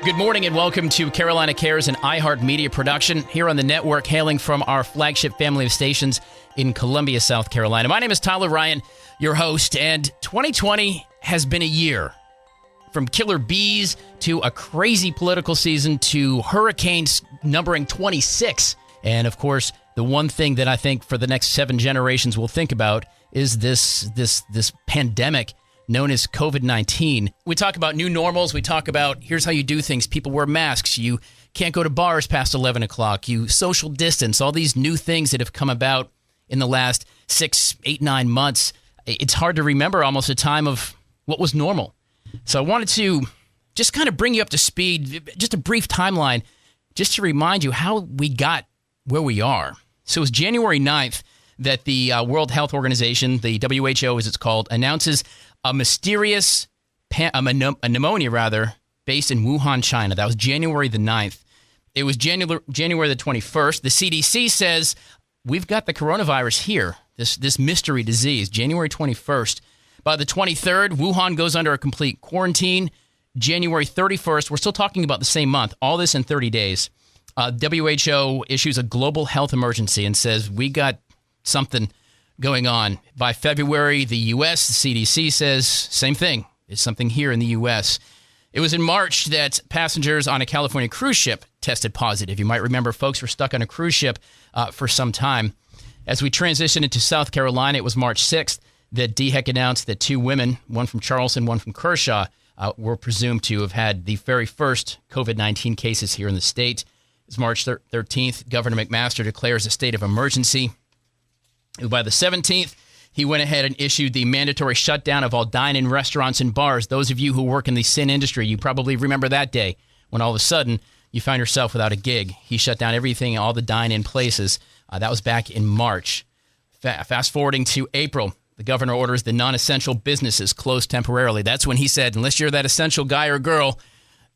Good morning and welcome to Carolina Cares, an iHeartMedia production here on the network, hailing from our flagship family of stations in Columbia, South Carolina. My name is Tyler Ryan, your host, and 2020 has been a year. From killer bees to a crazy political season to hurricanes numbering 26. And of course, the one thing that I think for the next 7 generations we'll think about is this pandemic known as COVID-19. We talk about new normals. We talk about here's how you do things. People wear masks. You can't go to bars past 11 o'clock. You social distance. All these new things that have come about in the last 6, 8, 9 months. It's hard to remember almost a time of what was normal. So I wanted to just kind of bring you up to speed, just a brief timeline, just to remind you how we got where we are. So it was January 9th that the World Health Organization, the WHO as it's called, announces a mysterious pneumonia, based in Wuhan, China. That was January the 9th. It was January the 21st. The CDC says, we've got the coronavirus here, this mystery disease, January 21st. By the 23rd, Wuhan goes under a complete quarantine. January 31st, we're still talking about the same month, all this in 30 days. WHO issues a global health emergency and says, we got something going on. By February, the U.S., the CDC says, same thing. It's something here in the U.S. It was in March that passengers on a California cruise ship tested positive. You might remember folks were stuck on a cruise ship for some time. As we transitioned into South Carolina, it was March 6th that DHEC announced that 2 women, one from Charleston, one from Kershaw, were presumed to have had the very first COVID-19 cases here in the state. It's March 13th. Governor McMaster declares a state of emergency. By the 17th, he went ahead and issued the mandatory shutdown of all dine-in restaurants and bars. Those of you who work in the sin industry, you probably remember that day when all of a sudden you found yourself without a gig. He shut down everything, all the dine-in places. That was back in March. Fast forwarding to April, the governor orders the non-essential businesses closed temporarily. That's when he said, unless you're that essential guy or girl,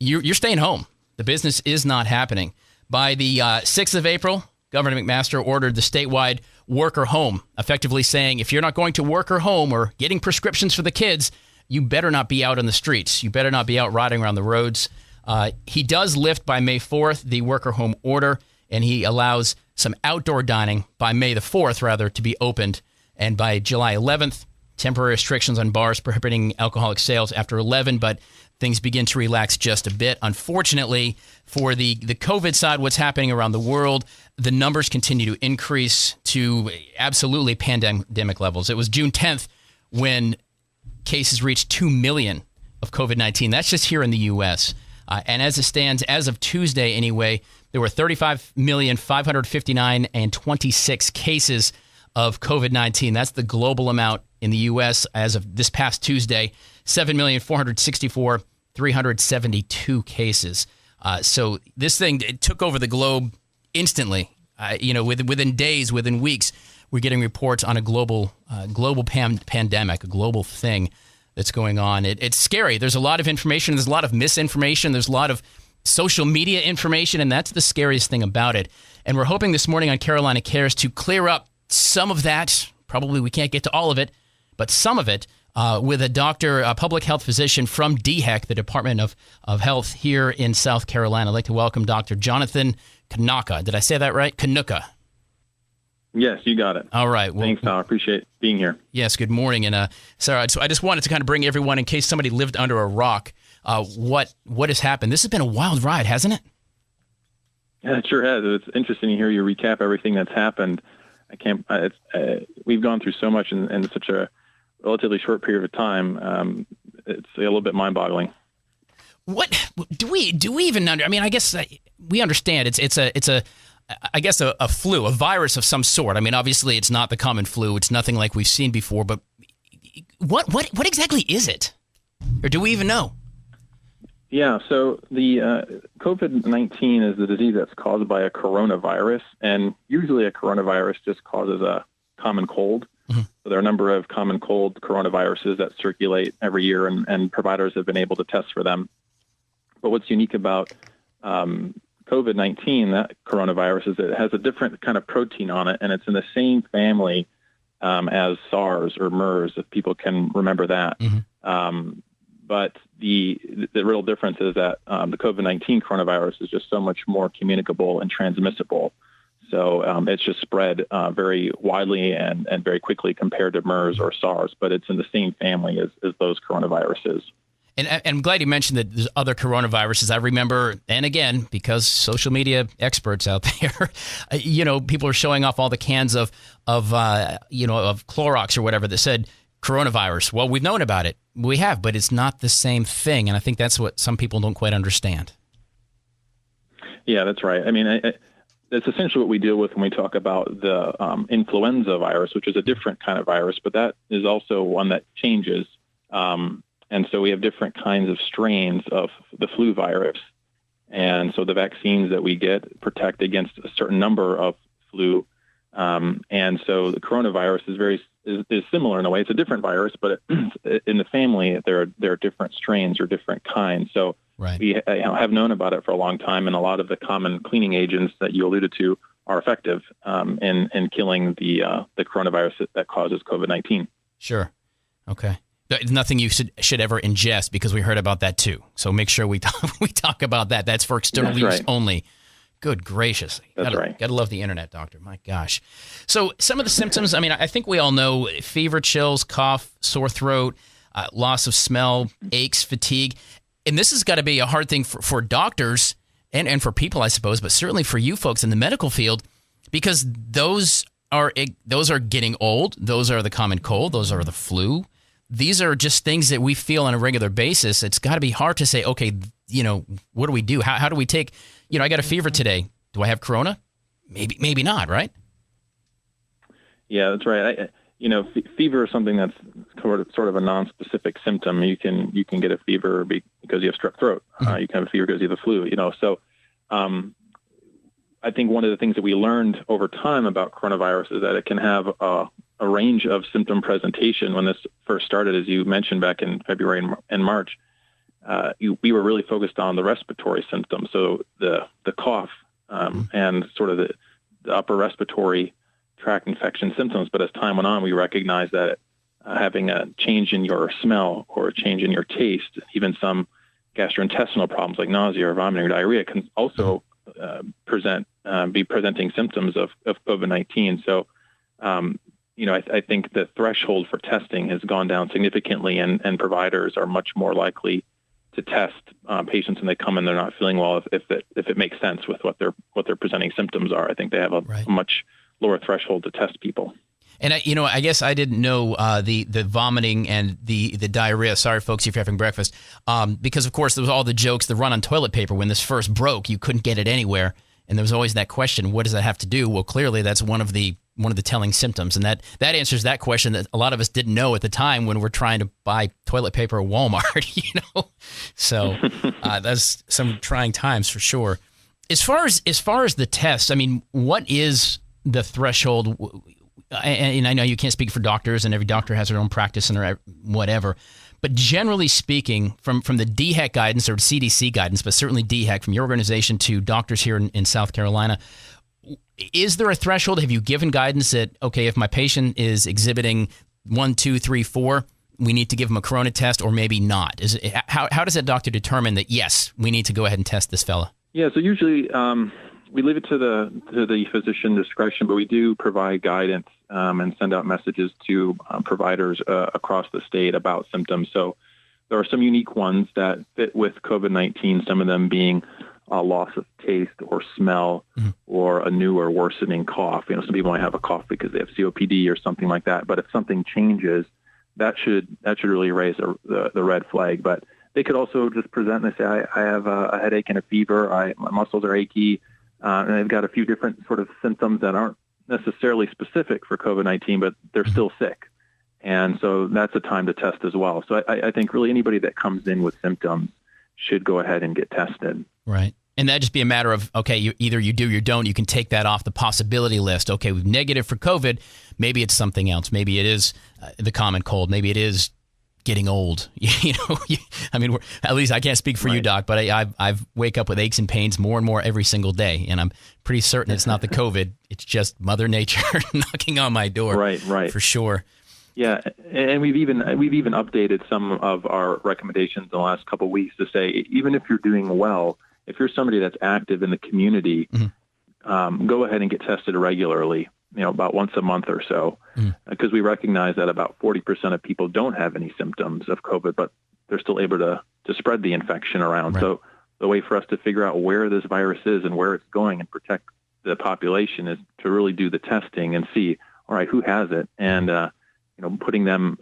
you're staying home. The business is not happening. By the 6th of April, Governor McMaster ordered the statewide work or home, effectively saying if you're not going to work or home or getting prescriptions for the kids, you better not be out on the streets. You better not be out riding around the roads. He does lift by May 4th the work or home order, and he allows some outdoor dining by May the 4th, to be opened. And by July 11th, temporary restrictions on bars prohibiting alcoholic sales after 11, but things begin to relax just a bit. Unfortunately, for the COVID side, what's happening around the world, the numbers continue to increase to absolutely pandemic levels. It was June 10th when cases reached 2 million of COVID-19. That's just here in the U.S. And as it stands, as of Tuesday anyway, there were 35,559,026 cases of COVID-19. That's the global amount in the U.S. as of this past Tuesday, 7,464,372 cases. So this thing it took over the globe instantly. Within days, within weeks, we're getting reports on a global pandemic, a global thing that's going on. It's scary. There's a lot of information. There's a lot of misinformation. There's a lot of social media information, and that's the scariest thing about it. And we're hoping this morning on Carolina Cares to clear up some of that. Probably we can't get to all of it, but some of it with a doctor, a public health physician from DHEC, the Department of Health here in South Carolina. I'd like to welcome Dr. Jonathan Knoche. Did I say that right? Knoche. Yes, you got it. All right. Well, thanks, Tom. I appreciate being here. Yes, good morning. And Sarah, so I just wanted to kind of bring everyone, in case somebody lived under a rock, what has happened. This has been a wild ride, hasn't it? Yeah, it sure has. It's interesting to hear you recap everything that's happened. We've gone through so much in such a relatively short period of time. It's a little bit mind-boggling. What do we even under? I mean, I guess we understand it's a flu, a virus of some sort. I mean, obviously it's not the common flu. It's nothing like we've seen before. But what exactly is it, or do we even know? Yeah, so the COVID-19 is the disease that's caused by a coronavirus, and usually a coronavirus just causes a common cold. Mm-hmm. So there are a number of common cold coronaviruses that circulate every year, and providers have been able to test for them. But what's unique about COVID-19, that coronavirus, is it has a different kind of protein on it, and it's in the same family as SARS or MERS, if people can remember that. Mm-hmm. But the real difference is that the COVID-19 coronavirus is just so much more communicable and transmissible. So it's just spread very widely and very quickly compared to MERS or SARS, but it's in the same family as those coronaviruses. And I'm glad you mentioned that there's other coronaviruses. I remember, and again, because social media experts out there, people are showing off all the cans of Clorox or whatever that said coronavirus. Well, we've known about it. We have, but it's not the same thing. And I think that's what some people don't quite understand. Yeah, that's right. I mean, that's essentially what we deal with when we talk about the influenza virus, which is a different kind of virus, but that is also one that changes. And so we have different kinds of strains of the flu virus. And so the vaccines that we get protect against a certain number of flu. And so the coronavirus is similar in a way. It's a different virus, but in the family, there are different strains or different kinds. So right. We have known about it for a long time, and a lot of the common cleaning agents that you alluded to are effective in killing the coronavirus that causes COVID-19. Sure. Okay. Nothing you should ever ingest, because we heard about that too. So make sure we talk about that. That's for external use only. Good gracious. That's right. Gotta love the internet, doctor. My gosh. So some of the symptoms, I mean, I think we all know: fever, chills, cough, sore throat, loss of smell, aches, fatigue. And this has got to be a hard thing for doctors and for people, I suppose, but certainly for you folks in the medical field, because those are getting old. Those are the common cold. Those are the flu. These are just things that we feel on a regular basis. It's got to be hard to say, okay, what do we do? How do we take, I got a fever today. Do I have corona? Maybe not, right? Yeah, that's right. Fever is something that's sort of a non-specific symptom. You can get a fever because you have strep throat. You can have a fever because you have the flu. So I think one of the things that we learned over time about coronavirus is that it can have a range of symptom presentation. When this first started, as you mentioned back in February and March, we were really focused on the respiratory symptoms, so the cough and sort of the upper respiratory tract infection symptoms. But as time went on, we recognized that having a change in your smell or a change in your taste, even some gastrointestinal problems like nausea or vomiting or diarrhea, can also be presenting symptoms of COVID-19. So, I think the threshold for testing has gone down significantly, and providers are much more likely to test patients when they come and they're not feeling well if it makes sense with what their presenting symptoms are. I think they have a much lower threshold to test people. And I guess I didn't know the vomiting and the diarrhea. Sorry, folks, if you're having breakfast, because of course there was all the jokes, the run on toilet paper when this first broke. You couldn't get it anywhere, and there was always that question: what does that have to do? Well, clearly that's one of the telling symptoms, and that answers that question that a lot of us didn't know at the time when we're trying to buy toilet paper at Walmart. So that's some trying times for sure. As far as the test, I mean, what is the threshold? And I know you can't speak for doctors, and every doctor has their own practice and whatever. But generally speaking, from the DHEC guidance or CDC guidance, but certainly DHEC from your organization to doctors here in South Carolina, is there a threshold? Have you given guidance that, okay, if my patient is exhibiting 1, 2, 3, 4, we need to give them a corona test, or maybe not? How does that doctor determine that, yes, we need to go ahead and test this fella? Yeah, so usually we leave it to the physician discretion, but we do provide guidance and send out messages to providers across the state about symptoms. So there are some unique ones that fit with COVID-19, some of them being a loss of taste or smell, or a new or worsening cough. Some people might have a cough because they have COPD or something like that. But if something changes, that should really raise the red flag. But they could also just present and say, I have a headache and a fever. My muscles are achy. And they've got a few different sort of symptoms that aren't necessarily specific for COVID-19, but they're still sick. And so that's a time to test as well. So I think really anybody that comes in with symptoms should go ahead and get tested. Right. And that'd just be a matter of, okay, either you do or you don't. You can take that off the possibility list. Okay, we've negative for COVID. Maybe it's something else. Maybe it is the common cold. Maybe it is getting old. I mean, at least I can't speak for you, Doc, but I wake up with aches and pains more and more every single day, and I'm pretty certain it's not the COVID. It's just Mother Nature knocking on my door. Right. For sure. Yeah, and we've even updated some of our recommendations in the last couple of weeks to say, even if you're doing well, if you're somebody that's active in the community, go ahead and get tested regularly, about once a month or so, because we recognize that about 40% of people don't have any symptoms of COVID, but they're still able to spread the infection around. Right. So the way for us to figure out where this virus is and where it's going and protect the population is to really do the testing and see, all right, who has it, and putting them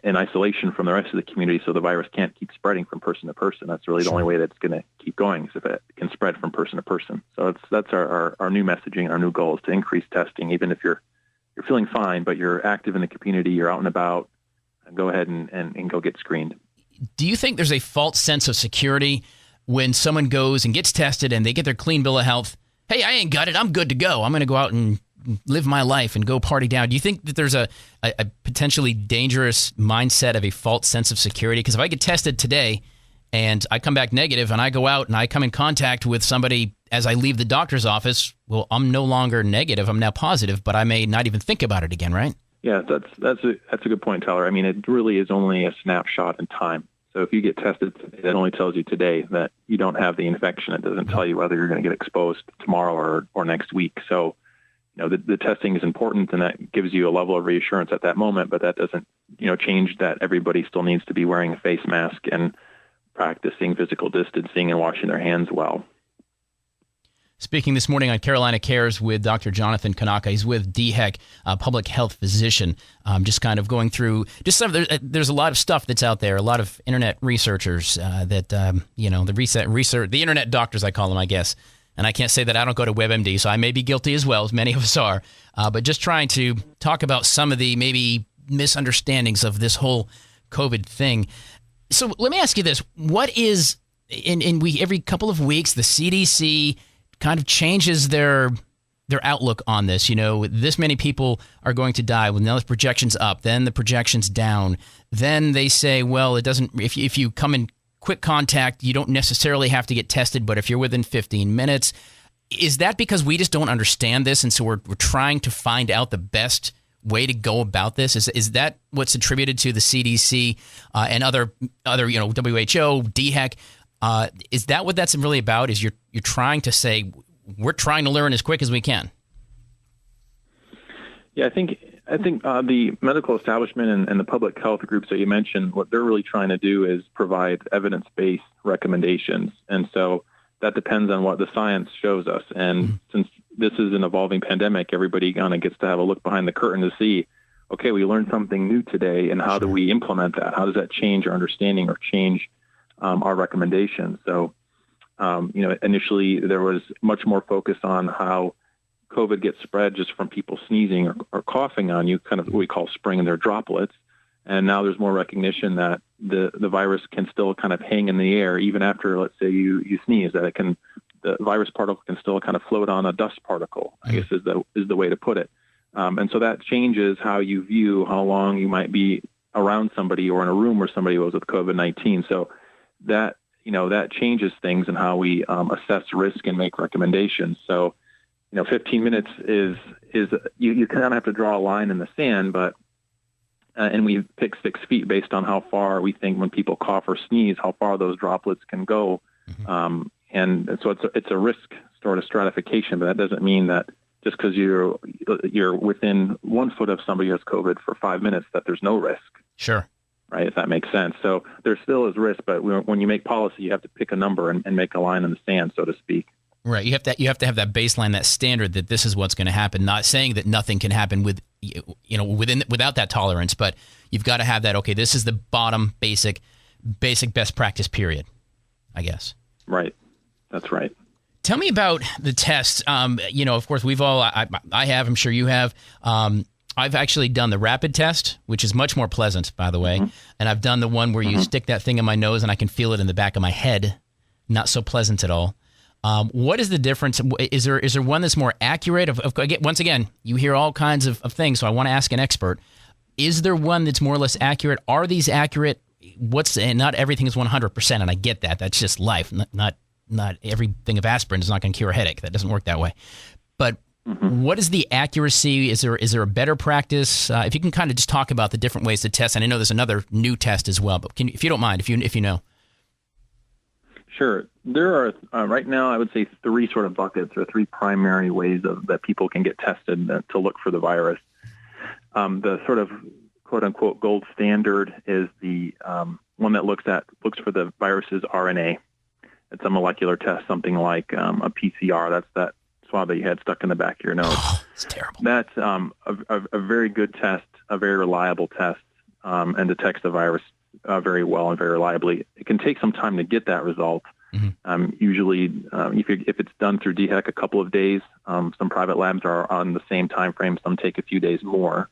in isolation from the rest of the community so the virus can't keep spreading from person to person. That's really the only way that's going to keep going, is if it can spread from person to person. So that's our new messaging, our new goal is to increase testing. Even if you're feeling fine, but you're active in the community, you're out and about, go ahead and go get screened. Do you think there's a false sense of security when someone goes and gets tested and they get their clean bill of health? Hey, I ain't got it. I'm good to go. I'm going to go out and live my life and go party down. Do you think that there's a potentially dangerous mindset of a false sense of security? Because if I get tested today and I come back negative and I go out and I come in contact with somebody as I leave the doctor's office, well, I'm no longer negative. I'm now positive, but I may not even think about it again, right? Yeah, that's a good point, Tyler. I mean, it really is only a snapshot in time. So if you get tested today, that only tells you today that you don't have the infection. It doesn't tell you whether you're going to get exposed tomorrow or next week. So the testing is important, and that gives you a level of reassurance at that moment, but that doesn't, change that everybody still needs to be wearing a face mask and practicing physical distancing and washing their hands well. Speaking this morning on Carolina Cares with Dr. Jonathan Knoche. He's with DHEC, public health physician. Just kind of going through just some. There's a lot of stuff that's out there. A lot of internet researchers the internet doctors, I call them, I guess. And I can't say that I don't go to WebMD, so I may be guilty as well, as many of us are. But just trying to talk about some of the maybe misunderstandings of this whole COVID thing. So let me ask you this: what is every couple of weeks the CDC kind of changes their outlook on this. This many people are going to die. Well, now the projection's up, then the projection's down. Then they say, well, it doesn't. If you come in quick contact, you don't necessarily have to get tested, but if you're within 15 minutes, is that because we just don't understand this, and so we're trying to find out the best way to go about this? Is that what's attributed to the CDC and other WHO, DHEC? Is that what that's really about? Is you're trying to say we're trying to learn as quick as we can? Yeah, I think the medical establishment and the public health groups that you mentioned, what they're really trying to do is provide evidence-based recommendations, and so that depends on what the science shows us. And since this is an evolving pandemic, everybody kind of gets to have a look behind the curtain to see, okay, we learned something new today, and how do we implement that? How does that change our understanding or change our recommendations? So, initially there was much more focus on how COVID gets spread just from people sneezing or coughing on you, kind of what we call spraying their droplets. And now there's more recognition that the virus can still kind of hang in the air even after, let's say, you sneeze, that the virus particle can still kind of float on a dust particle, I guess is the way to put it. And so that changes how you view how long you might be around somebody or in a room where somebody was with COVID-19. So that changes things and how we assess risk and make recommendations. So, 15 minutes is you kind of have to draw a line in the sand, but and we pick 6 feet based on how far we think when people cough or sneeze, how far those droplets can go. And so it's a risk sort of stratification, but that doesn't mean that just because you're within 1 foot of somebody who has COVID for 5 minutes that there's no risk. Sure. Right, if that makes sense. So there still is risk, but when you make policy, you have to pick a number and make a line in the sand, so to speak. Right. You have to have that baseline, that standard that this is what's going to happen. Not saying that nothing can happen without that tolerance, but you've got to have that. Okay, this is the bottom basic best practice period, I guess. Right. That's right. Tell me about the test. Of course, we've all. I have. I'm sure you have. I've actually done the rapid test, which is much more pleasant, by the way. And I've done the one where you stick that thing in my nose and I can feel it in the back of my head. Not so pleasant at all. What is the difference? Is there one that's more accurate? Once again, you hear all kinds of things, so I want to ask an expert. Is there one that's more or less accurate? Are these accurate? And not everything is 100%, and I get that. That's just life. Not everything of aspirin is not going to cure a headache. That doesn't work that way. But What is the accuracy? Is there a better practice? If you can kind of just talk about the different ways to test, and I know there's another new test as well, but if you don't mind, if you know. Sure. There are right now, I would say, three sort of buckets or three primary ways that people can get tested to look for the virus. The sort of quote unquote gold standard is the one that looks for the virus's RNA. It's a molecular test, something like a PCR. That's that swab that you had stuck in the back of your nose. Oh, it's terrible. That's a very good test, a very reliable test, and detects the virus very well and very reliably. It can take some time to get that result. Usually, if it's done through DHEC, a couple of days. Some private labs are on the same time frame. Some take a few days more.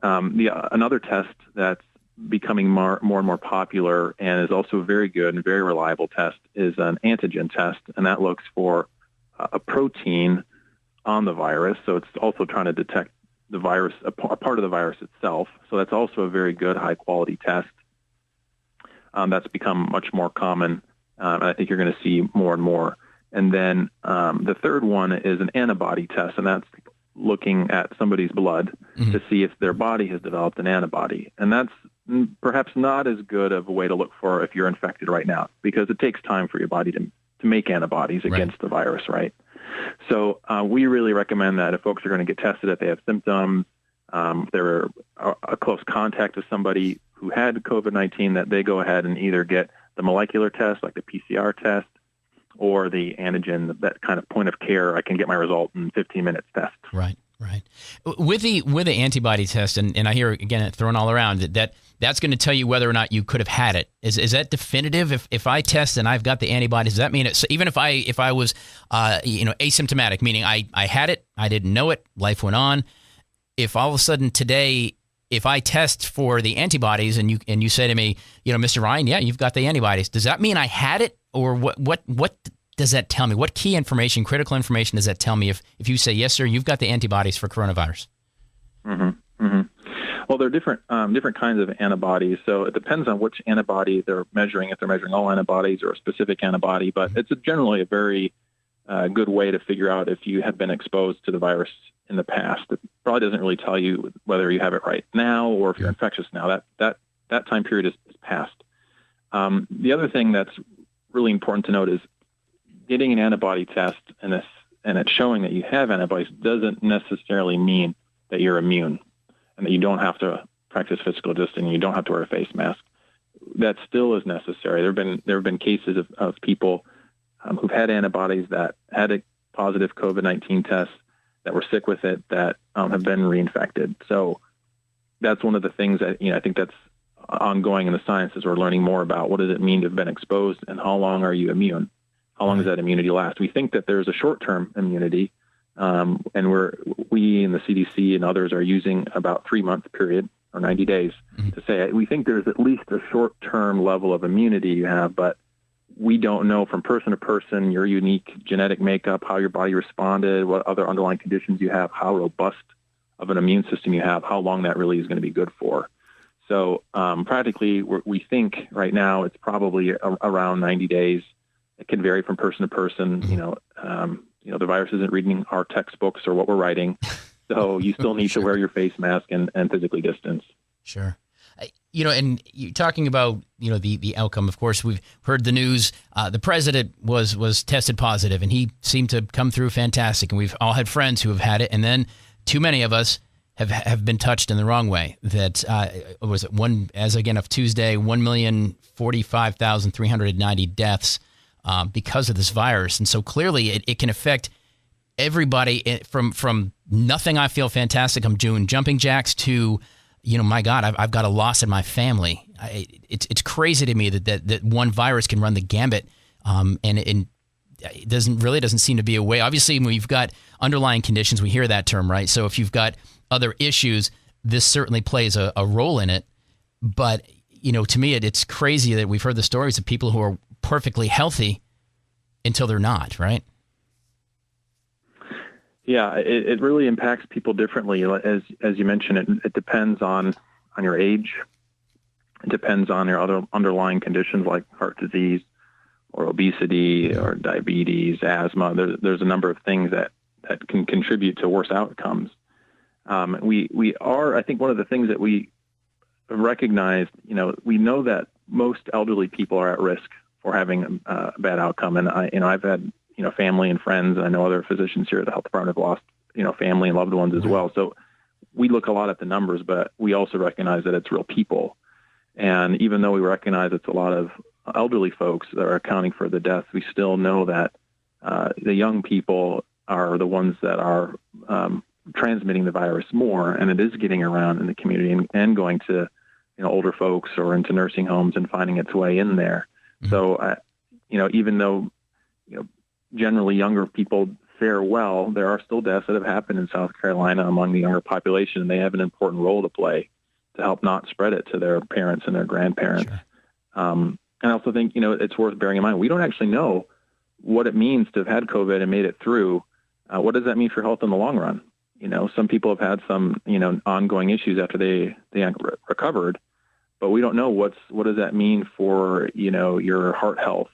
Another test that's becoming more and more popular and is also very good and very reliable test is an antigen test, and that looks for a protein on the virus. So it's also trying to detect the virus, a part of the virus itself. So that's also a very good, high-quality test. That's become much more common. I think you're going to see more and more. And then the third one is an antibody test, and that's looking at somebody's blood to see if their body has developed an antibody. And that's perhaps not as good of a way to look for if you're infected right now, because it takes time for your body to make antibodies against the virus, right? So we really recommend that if folks are going to get tested, if they have symptoms, if they're a close contact with somebody who had COVID-19, that they go ahead and either get the molecular test, like the PCR test, or the antigen, that kind of point of care, I can get my result in 15 minutes test. Right. With the antibody test, and I hear, again, it thrown all around, that's going to tell you whether or not you could have had it. Is that definitive? If I test and I've got the antibodies, does that mean it? Even if I was asymptomatic, meaning I had it, I didn't know it, life went on. If all of a sudden today, if I test for the antibodies and you say to me, Mr. Ryan, yeah, you've got the antibodies, does that mean I had it, or what does that tell me? What key information, critical information does that tell me if you say, yes, sir, you've got the antibodies for coronavirus? Well, there are different kinds of antibodies, so it depends on which antibody they're measuring, if they're measuring all antibodies or a specific antibody, but it's generally a very good way to figure out if you have been exposed to the virus in the past. It probably doesn't really tell you whether you have it right now or if you're infectious now. That time period is past. The other thing that's really important to note is getting an antibody test and it's showing that you have antibodies doesn't necessarily mean that you're immune and that you don't have to practice physical distancing, you don't have to wear a face mask. That still is necessary. There have been cases of people who've had antibodies that had a positive COVID-19 test, that were sick with it, that have been reinfected. So that's one of the things that I think that's ongoing in the science is we're learning more about what does it mean to have been exposed and how long are you immune? How long does that immunity last? We think that there's a short-term immunity, and we in the CDC and others are using about 3-month period or 90 days to say we think there's at least a short-term level of immunity you have, but we don't know from person to person, your unique genetic makeup, how your body responded, what other underlying conditions you have, how robust of an immune system you have, how long that really is going to be good for. So practically, we think right now it's probably around 90 days. It can vary from person to person. The virus isn't reading our textbooks or what we're writing, so you still need to wear your face mask and physically distance. Sure. And you're talking about, the outcome. Of course, we've heard the news. The president was tested positive, and he seemed to come through fantastic. And we've all had friends who have had it, and then too many of us have been touched in the wrong way. That was it. As of Tuesday, 1,045,390 deaths because of this virus, and so clearly it can affect everybody from nothing. I feel fantastic. I'm doing jumping jacks to, my God, I've got a loss in my family. It's crazy to me that one virus can run the gambit, and it doesn't seem to be a way. Obviously, when you've got underlying conditions, we hear that term, right? So if you've got other issues, this certainly plays a role in it. But to me, it's crazy that we've heard the stories of people who are perfectly healthy until they're not, right? Yeah, it really impacts people differently. As you mentioned, it depends on your age. It depends on your other underlying conditions like heart disease or obesity or diabetes, asthma. There's a number of things that that can contribute to worse outcomes. We are, I think one of the things that we recognize, we know that most elderly people are at risk for having a bad outcome. And I've had, family and friends, and I know other physicians here at the health department have lost, family and loved ones as well. So we look a lot at the numbers, but we also recognize that it's real people. And even though we recognize it's a lot of elderly folks that are accounting for the deaths, we still know that the young people are the ones that are transmitting the virus more, and it is getting around in the community and going to older folks or into nursing homes and finding its way in there. Mm-hmm. So, even though generally younger people fare well, there are still deaths that have happened in South Carolina among the younger population, and they have an important role to play to help not spread it to their parents and their grandparents. Sure. And I also think, it's worth bearing in mind, we don't actually know what it means to have had COVID and made it through. What does that mean for health in the long run? Some people have had some, ongoing issues after they recovered, but we don't know what does that mean for, your heart health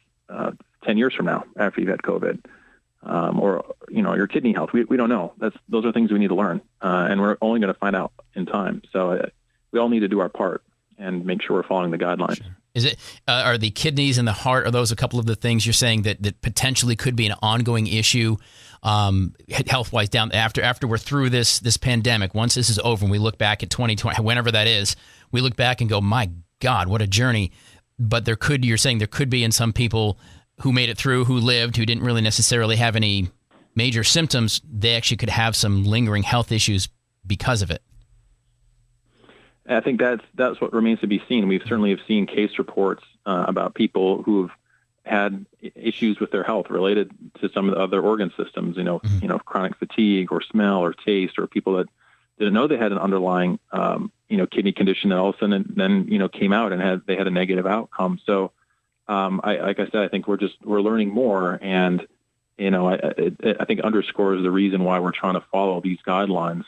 10 years from now after you've had COVID, or, your kidney health. We don't know. Those are things we need to learn, and we're only going to find out in time. So we all need to do our part and make sure we're following the guidelines. Sure. Is it are the kidneys and the heart, are those a couple of the things you're saying that potentially could be an ongoing issue health-wise down after we're through this pandemic? Once this is over and we look back at 2020, whenever that is, we look back and go, my God, what a journey. But you're saying there could be in some people who made it through, who lived, who didn't really necessarily have any major symptoms, they actually could have some lingering health issues because of it. I think that's what remains to be seen. We certainly have seen case reports about people who've had issues with their health related to some of the other organ systems, chronic fatigue or smell or taste, or people that didn't know they had an underlying, kidney condition that all of a sudden then, came out and they had a negative outcome. So, like I said, I think we're learning more, and, I think underscores the reason why we're trying to follow these guidelines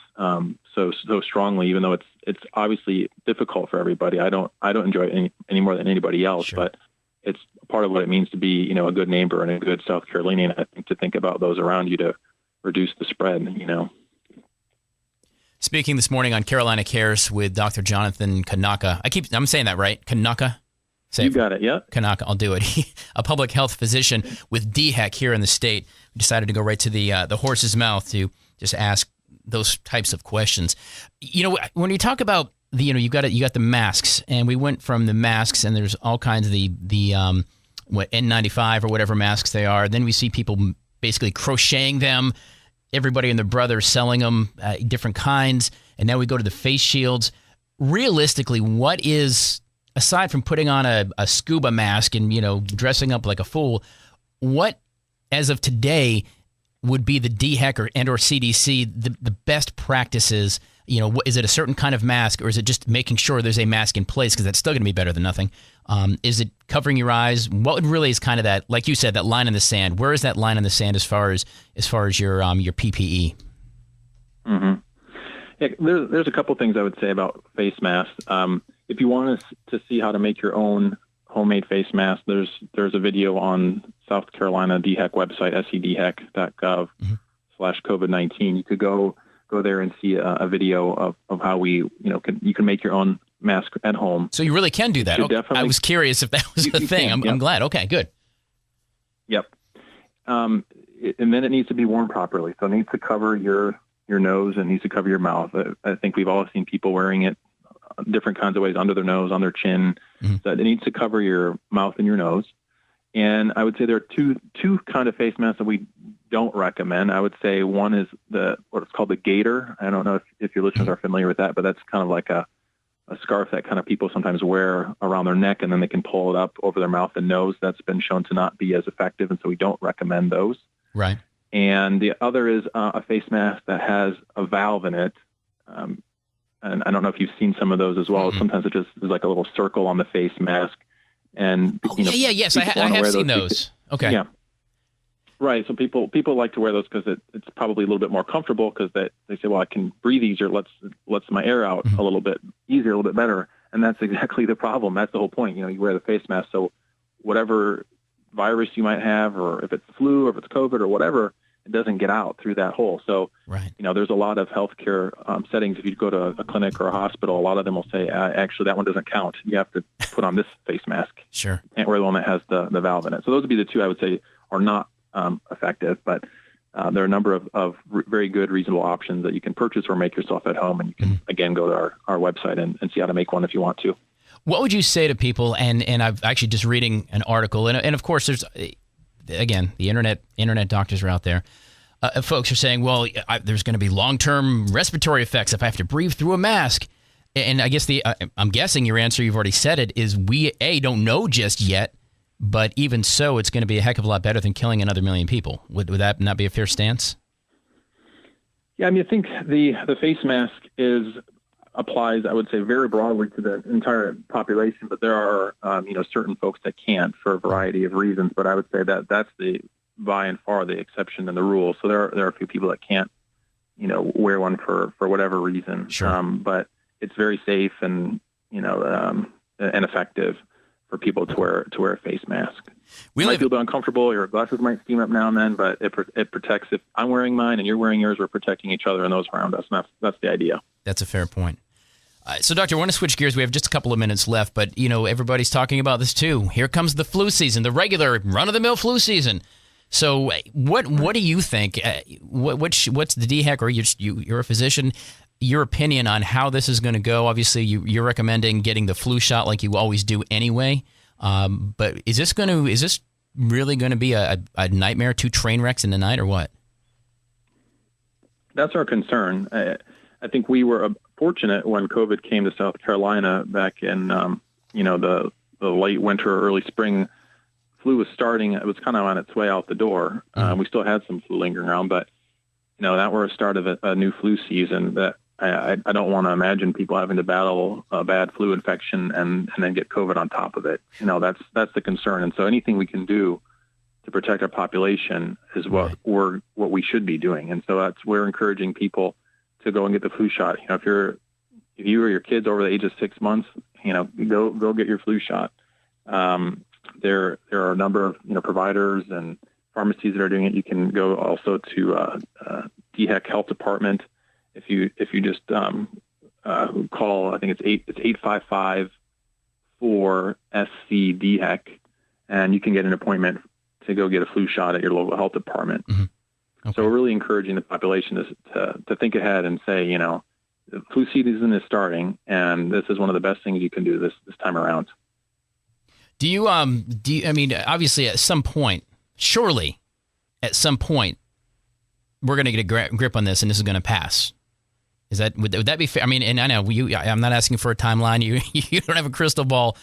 so strongly, even though it's obviously difficult for everybody. I don't enjoy it any more than anybody else, sure. But it's part of what it means to be, a good neighbor and a good South Carolinian. I think to think about those around you to reduce the spread, Speaking this morning on Carolina Cares with Dr. Jonathan Knoche. I'm saying that right? Knoche? You got it, yeah. Knoche, I'll do it. A public health physician with DHEC here in the state. We decided to go right to the horse's mouth to just ask those types of questions. When you talk about you got the masks, and we went from the masks, and there's all kinds of the N95 or whatever masks they are. Then we see people basically crocheting them. Everybody and their brother selling them, different kinds, and now we go to the face shields. Realistically, what is, aside from putting on a scuba mask and dressing up like a fool, what, as of today, would be the DHEC or CDC the best practices? Is it a certain kind of mask, or is it just making sure there's a mask in place, because that's still going to be better than nothing? Is it covering your eyes? What really is kind of that, like you said, that line in the sand? Where is that line in the sand as far as your PPE? Mm-hmm. Yeah, there's a couple things I would say about face masks. If you want to see how to make your own homemade face mask, there's a video on South Carolina DHEC website, scdhec.gov/COVID-19. You could go there and see a video of how you can make your own mask at home. So you really can do that. Okay. I was curious if that was a thing. I'm glad. Okay, good. Yep. And then it needs to be worn properly. So it needs to cover your nose, and it needs to cover your mouth. I think we've all seen people wearing it different kinds of ways, under their nose, on their chin. Mm-hmm. So it needs to cover your mouth and your nose. And I would say there are two kind of face masks that we don't recommend. I would say one is what's called the gaiter. I don't know if your listeners are familiar with that, but that's kind of like a scarf that kind of people sometimes wear around their neck, and then they can pull it up over their mouth and nose. That's been shown to not be as effective, and so we don't recommend those. Right. And the other is a face mask that has a valve in it. And I don't know if you've seen some of those as well. Mm-hmm. Sometimes it just is like a little circle on the face mask. And yes, I have seen those. Okay. Yeah. Right. So people like to wear those because it's probably a little bit more comfortable, because they say, well, I can breathe easier. Lets my air out mm-hmm. a little bit easier, a little bit better. And that's exactly the problem. That's the whole point. You wear the face mask, so whatever virus you might have, or if it's the flu or if it's COVID or whatever, it doesn't get out through that hole. So, right. There's a lot of healthcare settings. If you go to a clinic or a hospital, a lot of them will say, actually, that one doesn't count. You have to put on this face mask. Sure. You can't wear the one that has the valve in it. So those would be the two I would say are not effective, but there are a number of very good, reasonable options that you can purchase or make yourself at home. And you can, again, go to our website and see how to make one if you want to. What would you say to people, and I've actually just reading an article, and of course there's, again, the internet doctors are out there. Folks are saying, well, there's going to be long-term respiratory effects if I have to breathe through a mask. And I guess I'm guessing your answer, you've already said it, is we, don't know just yet, but even so, it's going to be a heck of a lot better than killing another million people. Would that not be a fair stance? Yeah, I mean, I think the face mask applies, I would say, very broadly to the entire population, but there are, certain folks that can't for a variety of reasons. But I would say that that's by and far the exception and the rule. So there are a few people that can't, wear one for whatever reason. Sure. But it's very safe and, and effective for people to wear a face mask. You might feel a bit uncomfortable. Your glasses might steam up now and then, but it protects. If I'm wearing mine and you're wearing yours, we're protecting each other and those around us. And that's the idea. That's a fair point. So, Doctor, I want to switch gears. We have just a couple of minutes left, but, everybody's talking about this too. Here comes the flu season, the regular run-of-the-mill flu season. So what do you think? What's the DHEC, or you're a physician, your opinion on how this is going to go? Obviously, you're recommending getting the flu shot like you always do anyway. But is this really going to be a nightmare, 2 train wrecks in the night, or what? That's our concern. I think we were fortunate when COVID came to South Carolina back in, the late winter, early spring. Flu was starting. It was kind of on its way out the door. We still had some flu lingering around, but, that were a start of a new flu season that I don't want to imagine people having to battle a bad flu infection and then get COVID on top of it. That's the concern. And so anything we can do to protect our population is what we should be doing. And so we're encouraging people to go and get the flu shot. If you or your kids over the age of 6 months, go get your flu shot. There are a number of I and pharmacies that are doing it. You can go also to DHEC Health Department. If you just call, I think it's 855-4-SC-DHEC, and you can get an appointment to go get a flu shot at your local health department. Mm-hmm. Okay. So we're really encouraging the population to think ahead and say, the flu season is starting, and this is one of the best things you can do this time around. Do you, I mean, obviously at some point, surely at some point, we're going to get a grip on this and this is going to pass. Would that be fair? I mean, and I know I'm not asking for a timeline. You don't have a crystal ball,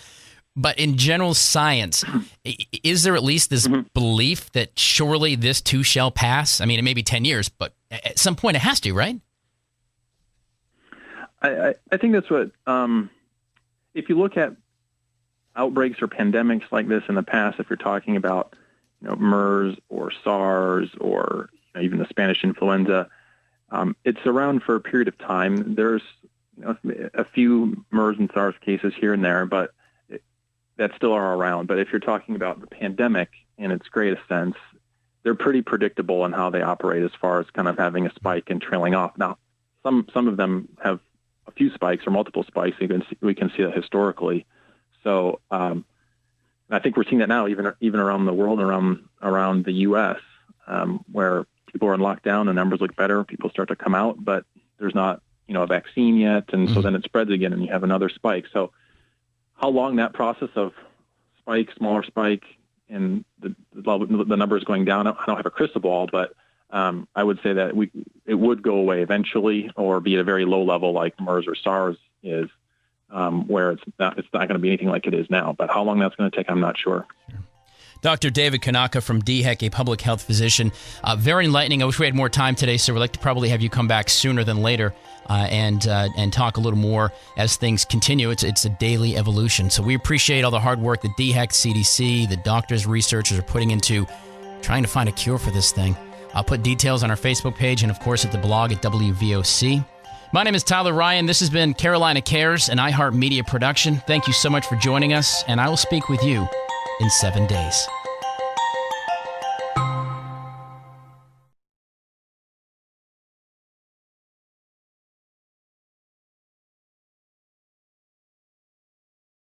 but in general science, is there at least this belief that surely this too shall pass? I mean, it may be 10 years, but at some point it has to, right? I think that's what, if you look at outbreaks or pandemics like this in the past, if you're talking about, MERS or SARS or even the Spanish influenza, it's around for a period of time. There's a few MERS and SARS cases here and there, but that still are around. But if you're talking about the pandemic in its greatest sense, they're pretty predictable in how they operate as far as kind of having a spike and trailing off. Now, some of them have a few spikes or multiple spikes. We can see that historically. So I think we're seeing that now, even around the world, around the U.S., where people are in lockdown, the numbers look better, people start to come out, but there's not, a vaccine yet, and so then it spreads again, and you have another spike. So how long that process of smaller spike, and the numbers going down, I don't have a crystal ball, but I would say that it would go away eventually, or be at a very low level like MERS or SARS is. Where it's not going to be anything like it is now. But how long that's going to take, I'm not sure. Dr. David Knoche from DHEC, a public health physician. Very enlightening. I wish we had more time today, so we'd like to probably have you come back sooner than later and talk a little more as things continue. It's a daily evolution. So we appreciate all the hard work that DHEC, CDC, the doctors, researchers are putting into trying to find a cure for this thing. I'll put details on our Facebook page and, of course, at the blog at WVOC. My name is Tyler Ryan. This has been Carolina Cares, an iHeartMedia production. Thank you so much for joining us, and I will speak with you in 7 days.